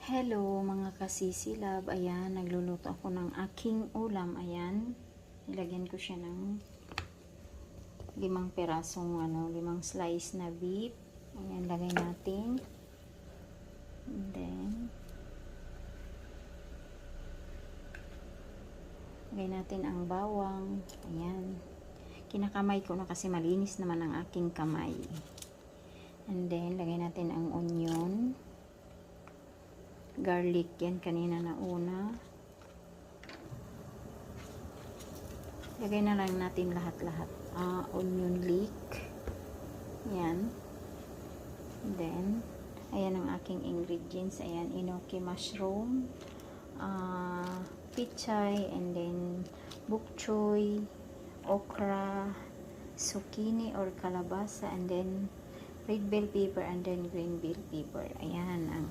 Hello mga kasisilab, ayan, nagluluto ako ng aking ulam, ayan, nilagyan ko siya ng 5 slice na beef, ayan, lagay natin, and then, lagay natin ang bawang, ayan, kinakamay ko na kasi malinis naman ang aking kamay, and then, lagay natin ang onion, garlic yan kanina na una. Lagay na lang natin lahat-lahat. Onion leek. Yan. Then, ayan ang aking ingredients. Ayan, enoki mushroom, pichay, and then bok choy, okra, zucchini or kalabasa, and then red bell pepper, and then green bell pepper. Ayan ang